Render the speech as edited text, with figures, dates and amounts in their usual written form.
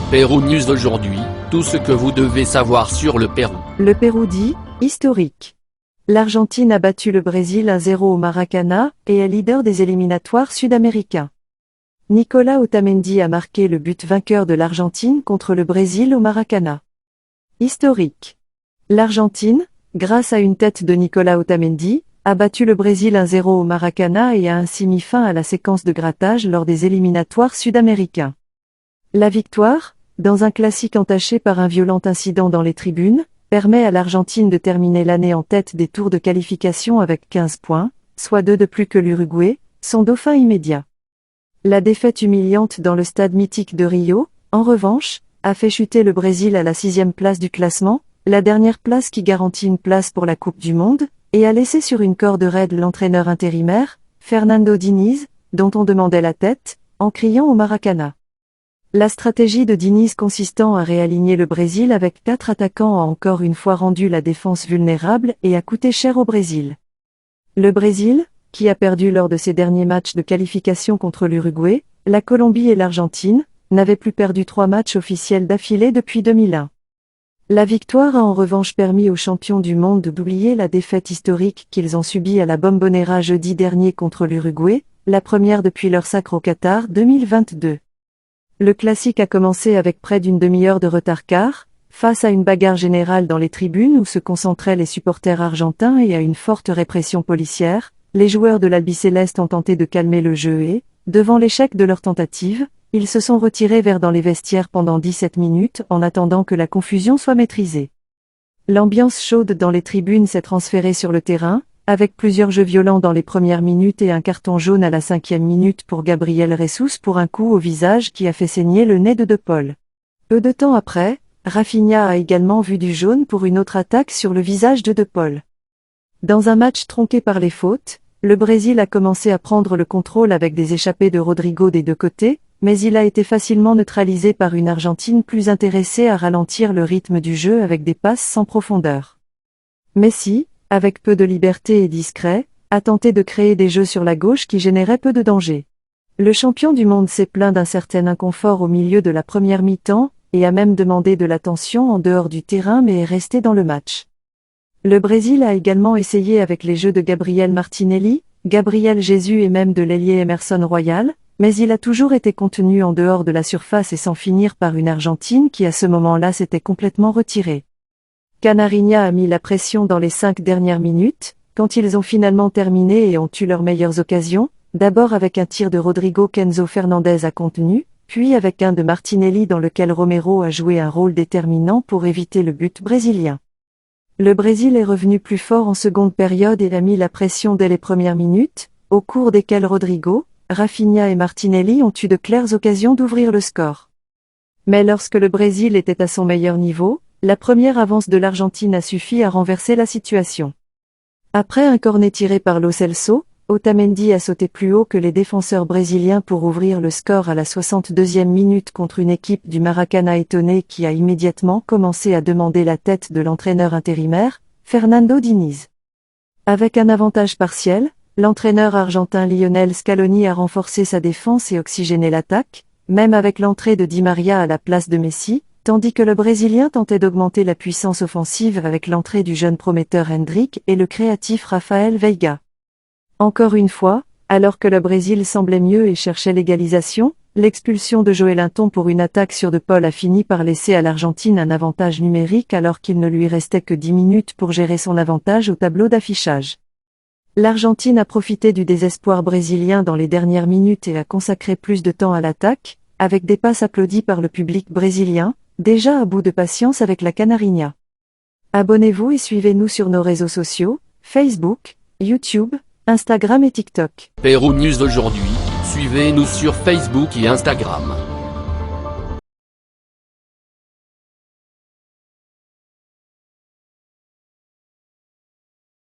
Pérou News aujourd'hui, tout ce que vous devez savoir sur le Pérou. Le Pérou dit, historique. L'Argentine a battu le Brésil 1-0 au Maracanã et est leader des éliminatoires sud-américains. Nicolas Otamendi a marqué le but vainqueur de l'Argentine contre le Brésil au Maracanã. Historique. L'Argentine, grâce à une tête de Nicolas Otamendi, a battu le Brésil 1-0 au Maracanã et a ainsi mis fin à la séquence de grattage lors des éliminatoires sud-américains. La victoire, dans un classique entaché par un violent incident dans les tribunes, permet à l'Argentine de terminer l'année en tête des tours de qualification avec 15 points, soit 2 de plus que l'Uruguay, son dauphin immédiat. La défaite humiliante dans le stade mythique de Rio, en revanche, a fait chuter le Brésil à la 6e place du classement, la dernière place qui garantit une place pour la Coupe du Monde, et a laissé sur une corde raide l'entraîneur intérimaire, Fernando Diniz, dont on demandait la tête, en criant au Maracanã. La stratégie de Diniz consistant à réaligner le Brésil avec 4 attaquants a encore une fois rendu la défense vulnérable et a coûté cher au Brésil. Le Brésil, qui a perdu lors de ses derniers matchs de qualification contre l'Uruguay, la Colombie et l'Argentine, n'avait plus perdu 3 matchs officiels d'affilée depuis 2001. La victoire a en revanche permis aux champions du monde d'oublier la défaite historique qu'ils ont subie à la Bombonera jeudi dernier contre l'Uruguay, la première depuis leur sacre au Qatar 2022. Le classique a commencé avec près d'une demi-heure de retard car, face à une bagarre générale dans les tribunes où se concentraient les supporters argentins et à une forte répression policière, les joueurs de l'Albiceleste ont tenté de calmer le jeu et, devant l'échec de leur tentative, ils se sont retirés vers dans les vestiaires pendant 17 minutes en attendant que la confusion soit maîtrisée. L'ambiance chaude dans les tribunes s'est transférée sur le terrain, avec plusieurs jeux violents dans les premières minutes et un carton jaune à la 5e minute pour Gabriel Jesus pour un coup au visage qui a fait saigner le nez de Paul. Peu de temps après, Rafinha a également vu du jaune pour une autre attaque sur le visage de Paul. Dans un match tronqué par les fautes, le Brésil a commencé à prendre le contrôle avec des échappées de Rodrigo des deux côtés, mais il a été facilement neutralisé par une Argentine plus intéressée à ralentir le rythme du jeu avec des passes sans profondeur. Messi, avec peu de liberté et discret, a tenté de créer des jeux sur la gauche qui généraient peu de danger. Le champion du monde s'est plaint d'un certain inconfort au milieu de la première mi-temps, et a même demandé de l'attention en dehors du terrain mais est resté dans le match. Le Brésil a également essayé avec les jeux de Gabriel Martinelli, Gabriel Jesus et même de l'ailier Emerson Royal, mais il a toujours été contenu en dehors de la surface et sans finir par une Argentine qui à ce moment-là s'était complètement retirée. Canarinha a mis la pression dans les 5 dernières minutes, quand ils ont finalement terminé et ont eu leurs meilleures occasions, d'abord avec un tir de Rodrigo qu'Enzo Fernandez a contenu, puis avec un de Martinelli dans lequel Romero a joué un rôle déterminant pour éviter le but brésilien. Le Brésil est revenu plus fort en seconde période et a mis la pression dès les premières minutes, au cours desquelles Rodrigo, Rafinha et Martinelli ont eu de claires occasions d'ouvrir le score. Mais lorsque le Brésil était à son meilleur niveau, la première avance de l'Argentine a suffi à renverser la situation. Après un cornet tiré par Lo Celso, Otamendi a sauté plus haut que les défenseurs brésiliens pour ouvrir le score à la 62e minute contre une équipe du Maracanã étonnée qui a immédiatement commencé à demander la tête de l'entraîneur intérimaire, Fernando Diniz. Avec un avantage partiel, l'entraîneur argentin Lionel Scaloni a renforcé sa défense et oxygéné l'attaque, même avec l'entrée de Di Maria à la place de Messi, tandis que le Brésilien tentait d'augmenter la puissance offensive avec l'entrée du jeune prometteur Hendrick et le créatif Rafael Veiga. Encore une fois, alors que le Brésil semblait mieux et cherchait l'égalisation, l'expulsion de Joelinton pour une attaque sur De Paul a fini par laisser à l'Argentine un avantage numérique alors qu'il ne lui restait que 10 minutes pour gérer son avantage au tableau d'affichage. L'Argentine a profité du désespoir brésilien dans les dernières minutes et a consacré plus de temps à l'attaque, avec des passes applaudies par le public brésilien, déjà à bout de patience avec la Canarinha. Abonnez-vous et suivez-nous sur nos réseaux sociaux, Facebook, YouTube, Instagram et TikTok. Pérou News aujourd'hui, suivez-nous sur Facebook et Instagram.